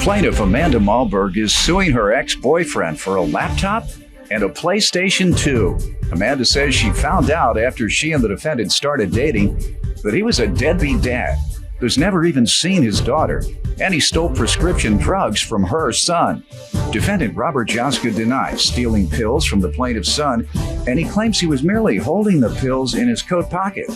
Plaintiff Amanda Malberg is suing her ex-boyfriend for a laptop and a PlayStation 2. Amanda says she found out after she and the defendant started dating that he was a deadbeat dad who's never even seen his daughter, and he stole prescription drugs from her son. Defendant Robert Jaska denies stealing pills from the plaintiff's son, and he claims he was merely holding the pills in his coat pocket.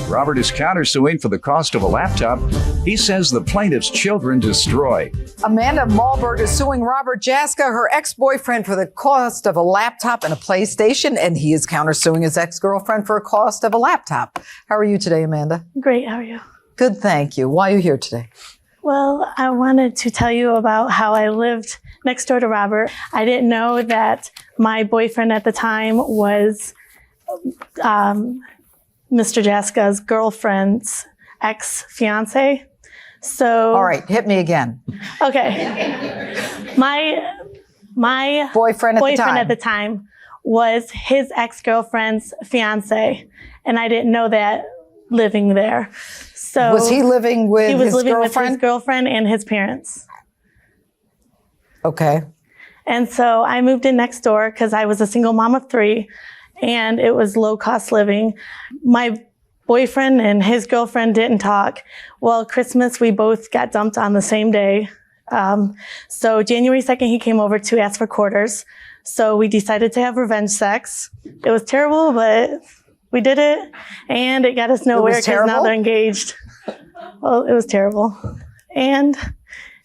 Robert is countersuing for the cost of a laptop he says the plaintiff's children destroyed. Amanda Malberg is suing Robert Jaska, her ex-boyfriend, for the cost of a laptop and a PlayStation, and he is countersuing his ex-girlfriend for a cost of a laptop. How are you today, Amanda? Great, how are you? Good, thank you. Why are you here today? Well, I wanted to tell you about how I lived next door to Robert. I didn't know that my boyfriend at the time was Mr. Jaska's girlfriend's ex-fiance. So, all right, hit me again. Okay. My boyfriend at the time was his ex-girlfriend's fiance, and I didn't know that living there. So was he living with his girlfriend? He was living with his girlfriend and his parents. Okay. And so I moved in next door because I was a single mom of 3, and it was low-cost living. My boyfriend and his girlfriend didn't talk. Well, Christmas, we both got dumped on the same day. So January 2nd, he came over to ask for quarters. So we decided to have revenge sex. It was terrible, but we did it, and it got us nowhere because now they're engaged. Well, it was terrible. And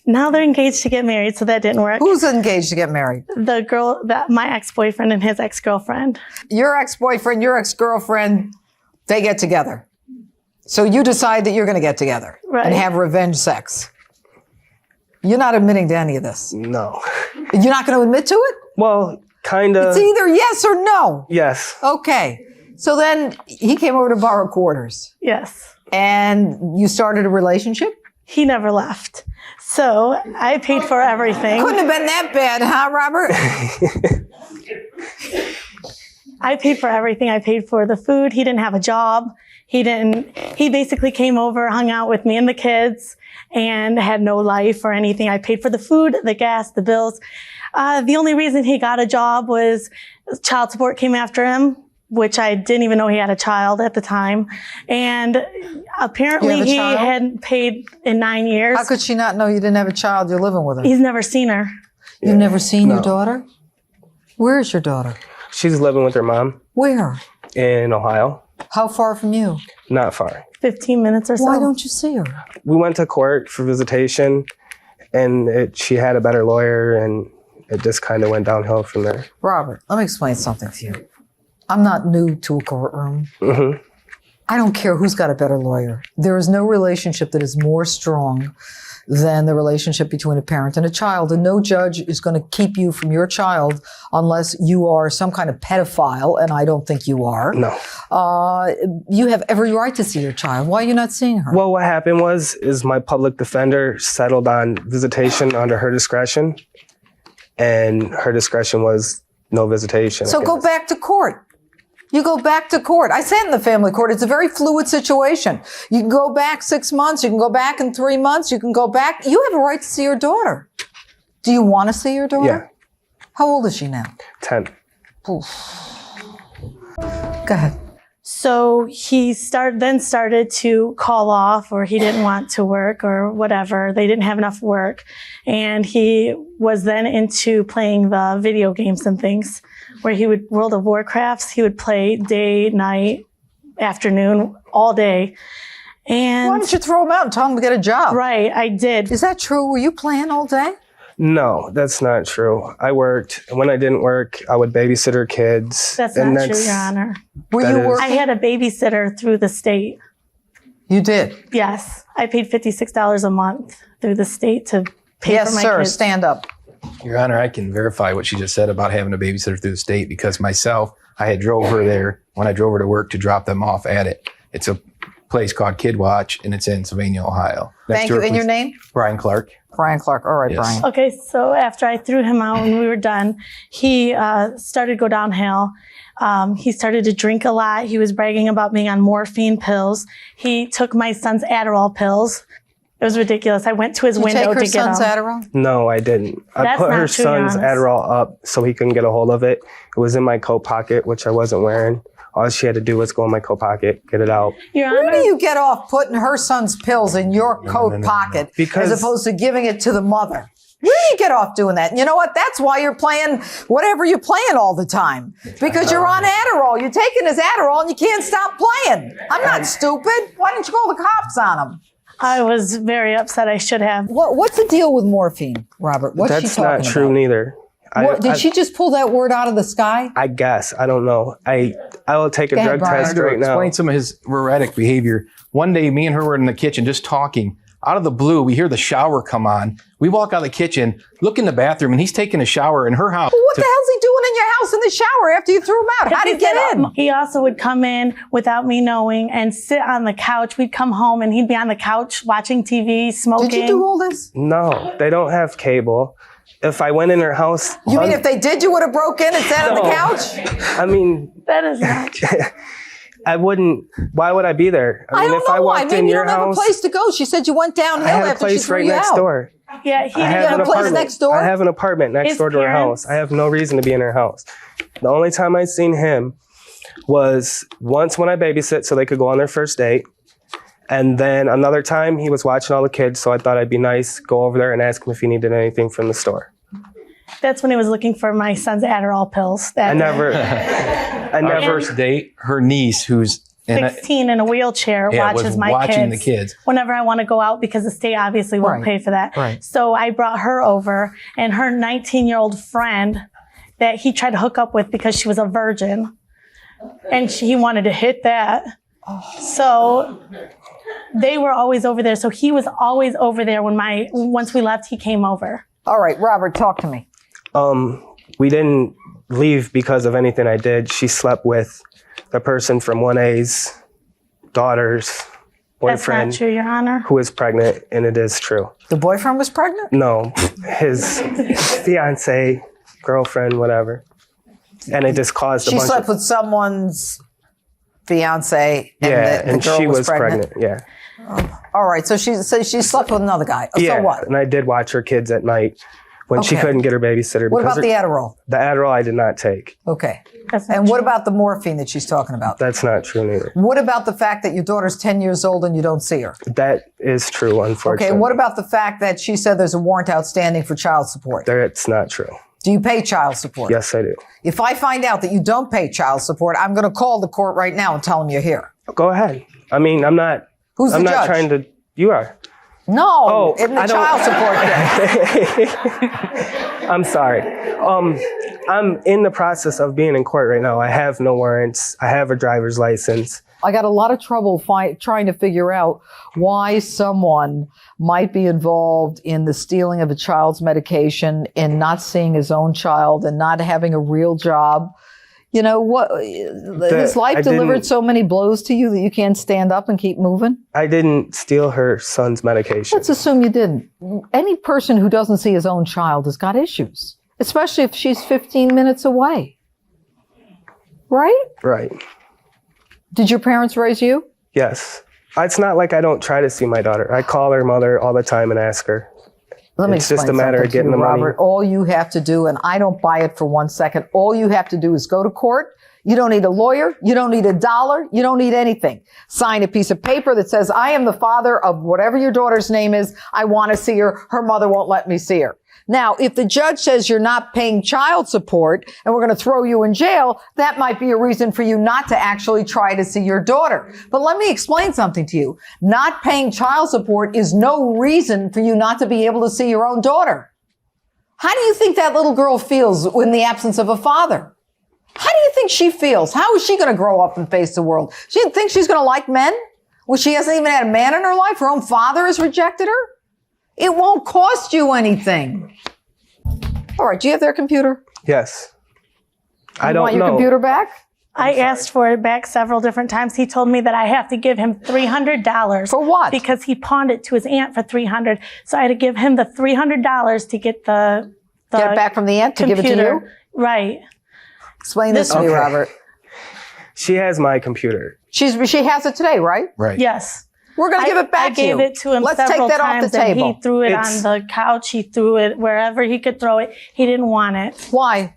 now they're engaged to get married, so that didn't work. Who's engaged to get married? The girl, my ex-boyfriend and his ex-girlfriend. Your ex-boyfriend, your ex-girlfriend, they get together. So you decide that you're going to get together and have revenge sex. You're not admitting to any of this. No. You're not going to admit to it? Well, kind of. It's either yes or no. Yes. Okay. So then he came over to borrow quarters. Yes. And you started a relationship? He never left. So I paid for everything. Couldn't have been that bad, huh, Robert? I paid for everything. I paid for the food. He didn't have a job. He basically came over, hung out with me and the kids, and had no life or anything. I paid for the food, the gas, the bills. The only reason he got a job was child support came after him, which I didn't even know he had a child at the time. And apparently he hadn't paid in 9 years. How could she not know you didn't have a child? You're living with her. He's never seen her. You've never seen your daughter? Where is your daughter? She's living with her mom. Where? In Ohio. How far from you? Not far. 15 minutes or so. Why don't you see her? We went to court for visitation, and she had a better lawyer, and it just kind of went downhill from there. Robert, let me explain something to you. I'm not new to a courtroom. Mm-hmm. I don't care who's got a better lawyer. There is no relationship that is more strong than the relationship between a parent and a child. And no judge is going to keep you from your child unless you are some kind of pedophile, and I don't think you are. No. You have every right to see your child. Why are you not seeing her? Well, what happened is my public defender settled on visitation under her discretion, and her discretion was no visitation. So go back to court. You go back to court. I sat in the family court. It's a very fluid situation. You can go back 6 months. You can go back in 3 months. You can go back. You have a right to see your daughter. Do you want to see your daughter? Yeah. How old is she now? 10. Oof. Go ahead. So he started to call off, or he didn't want to work or whatever. They didn't have enough work. And he was then into playing the video games and things, where he would, World of Warcrafts, he would play day, night, afternoon, all day. And why don't you throw him out and tell him to get a job? Right, I did. Is that true? Were you playing all day? No, that's not true. I worked. When I didn't work, I would babysit her kids. That's not true, Your Honor. Were you working? I had a babysitter through the state. You did? Yes. I paid $56 a month through the state to pay for my kids. Yes, sir. Stand up. Your Honor, I can verify what she just said about having a babysitter through the state, because myself, I had drove her there when I drove her to work to drop them off at it. It's a place called Kid Watch, and it's in Sylvania, Ohio. Thank you. And your name? Brian Clark. Brian Clark. All right, Yes. Brian. Okay, so after I threw him out and we were done, he started to go downhill. He started to drink a lot. He was bragging about being on morphine pills. He took my son's Adderall pills. It was ridiculous. I went to his Did you window take her to get son's him. Adderall? No, I didn't. I That's put not her true, son's Giannis. Adderall up so he couldn't get a hold of it. It was in my coat pocket, which I wasn't wearing. All she had to do was go in my coat pocket, get it out. Your Where do Honor, you get off putting her son's pills in your coat pocket Because- as opposed to giving it to the mother? Where do you get off doing that? And you know what? That's why you're playing whatever you're playing all the time. Because you're on Adderall. You're taking his Adderall and you can't stop playing. I'm not stupid. Why didn't you call the cops on him? I was very upset. I should have. What's the deal with morphine, Robert? What's she That's talking not true about? neither. Did she just pull that word out of the sky? I guess. I don't know. I will take a Go ahead, drug Brian. test To right now. explain some of his erratic behavior. One day, me and her were in the kitchen just talking. Out of the blue, we hear the shower come on. We walk out of the kitchen, look in the bathroom, and he's taking a shower in her house. Well, what the hell's he doing in your house in the shower after you threw him out? How'd he get in? He also would come in without me knowing and sit on the couch. We'd come home and he'd be on the couch watching TV, smoking. Did you do all this? No, they don't have cable. If I went in her house, You mean if they did, you would have broke in and sat on the No. couch? I mean, That is not true. I wouldn't. Why would I be there? I mean, don't if I know why. walked Maybe in you your don't have a house, place to go. She said you went downhill I had a after she place threw right you next out. door. Yeah, he I didn't have an a place apartment. next door? I have an apartment next His door to her parents- house. I have no reason to be in her house. The only time I seen him was once when I babysit so they could go on their first date. And then another time he was watching all the kids, so I thought I'd be nice, go over there and ask him if he needed anything from the store. That's when he was looking for my son's Adderall pills. I That never, Our first date, her niece, who's in a, 16 in a wheelchair Yeah, was watches my watching kids the kids. whenever I want to go out because the state obviously won't Right. pay for that. Right. So I brought her over and her 19-year-old friend that he tried to hook up with because she was a virgin and he wanted to hit that. So they were always over there. So he was always over there once we left, he came over. All right, Robert, talk to me. we didn't leave because of anything I did. She slept with the person from 1A's daughter's That's boyfriend not true, Your Honor. who is pregnant, and it is true. The boyfriend was pregnant? No, his fiance, girlfriend, whatever. And it just caused a She bunch slept of... with someone's fiance and Yeah, the and girl she was was pregnant. Yeah. All right, so she slept with another guy. Yeah, So what? and I did watch her kids at night when she Okay. couldn't get her babysitter. What because about the Adderall? the Adderall I did not take. Okay. That's not And what true. about the morphine that she's talking about? That's not true neither. What about the fact that your daughter's 10 years old and you don't see her? That is true, Okay, unfortunately. and what about the fact that she said there's a warrant outstanding for child support? That's not true. Do you pay child support? Yes, I do. If I find out that you don't pay child support, I'm going to call the court right now and tell them you're here. Go ahead. I mean, I'm not... Who's the I'm not judge? trying to... You are. No, in the I don't- child support case. I'm sorry. I'm in the process of being in court right now. I have no warrants. I have a driver's license. I got a lot of trouble trying to figure out why someone might be involved in the stealing of a child's medication and not seeing his own child and not having a real job. You know what? Has life I delivered didn't- so many blows to you that you can't stand up and keep moving? I didn't steal her son's medication. Let's assume you didn't. Any person who doesn't see his own child has got issues, especially if she's 15 minutes away. Right? Right. Did your parents raise you? Yes. It's not like I don't try to see my daughter. I call her mother all the time and ask her. Let me It's just explain a matter something of getting to you, the money. Robert. All you have to do, and I don't buy it for 1 second, all you have to do is go to court. You don't need a lawyer. You don't need $1. You don't need anything. Sign a piece of paper that says, I am the father of whatever your daughter's name is. I want to see her. Her mother won't let me see her. Now, if the judge says you're not paying child support and we're going to throw you in jail, that might be a reason for you not to actually try to see your daughter. But let me explain something to you. Not paying child support is no reason for you not to be able to see your own daughter. How do you think that little girl feels in the absence of a father? How do you think she feels? How is she going to grow up and face the world? She thinks she's going to like men? Well, she hasn't even had a man in her life. Her own father has rejected her. It won't cost you anything. All right. Do you have their computer? Yes. I You don't want your know. computer back? I asked for it back several different times. He told me that I have to give him $300. For what? Because he pawned it to his aunt for $300. So I had to give him the $300 to get the Get it back from the aunt to computer. give it to you? Right. Explain this to me, Okay. Robert. She has my computer. She has it today, right? Right. Yes. We're going to give it back I to you. gave it to him Let's several take that times, off the table. and he threw it on the couch. He threw it wherever he could throw it. He didn't want it. Why?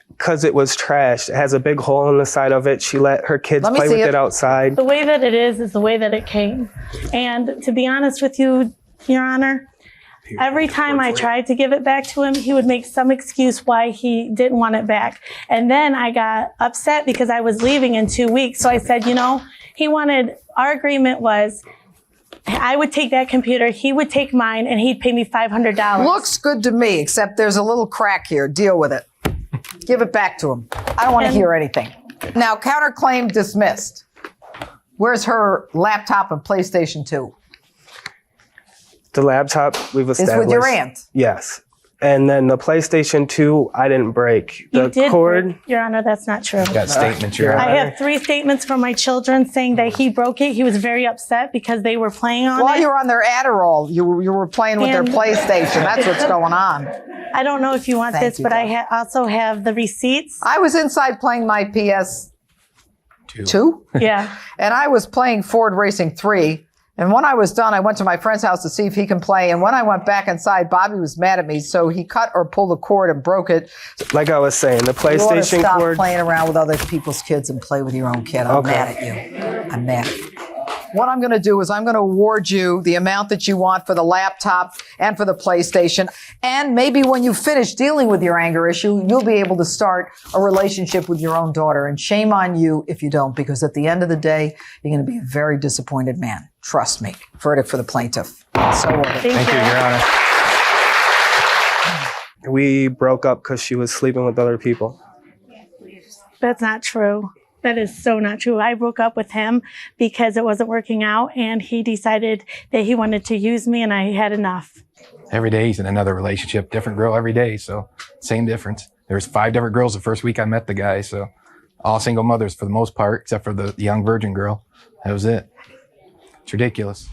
Because it was trash. It has a big hole in the side of it. She let her kids Let me play see with it. it outside. The way that it is the way that it came. And to be honest with you, Your Honor, every time I tried to give it back to him, he would make some excuse why he didn't want it back. And then I got upset because I was leaving in 2 weeks. So I said, our agreement was I would take that computer, he would take mine, and he'd pay me $500. Looks good to me, except there's a little crack here. Deal with it. Give it back to him. I don't want to hear anything. Now, counterclaim dismissed. Where's her laptop and PlayStation 2? The laptop we've established. It's with your aunt. Yes. And then the PlayStation 2, I didn't break. You The did, cord, Your Honor, that's not true. Got statements, Your I Honor. have 3 statements from my children saying that he broke it. He was very upset because they were playing on While it. you were on their Adderall, you were playing with their And- PlayStation. That's what's going on. I don't know if you want Thank this, you, but I Doc. also have the receipts. I was inside playing my PS2, Yeah. and I was playing Ford Racing 3. And when I was done, I went to my friend's house to see if he can play. And when I went back inside, Bobby was mad at me, so he cut or pulled the cord and broke it. like I was saying, the You ought to PlayStation stop cord. playing around with other people's kids and play with your own kid. I'm Okay. mad at you. I'm mad at you. What I'm going to do is I'm going to award you the amount that you want for the laptop and for the PlayStation. And maybe when you finish dealing with your anger issue, you'll be able to start a relationship with your own daughter. And shame on you if you don't, because at the end of the day, you're going to be a very disappointed man. Trust me. Verdict for the plaintiff. So ordered. Thank Thank you, you. Your Honor. We broke up because she was sleeping with other people. That's not true. That is so not true. I broke up with him because it wasn't working out, and he decided that he wanted to use me, and I had enough. Every day he's in another relationship, different girl every day. So same difference. There's 5 different girls the first week I met the guy. So all single mothers for the most part, except for the young virgin girl. That was it. It's ridiculous.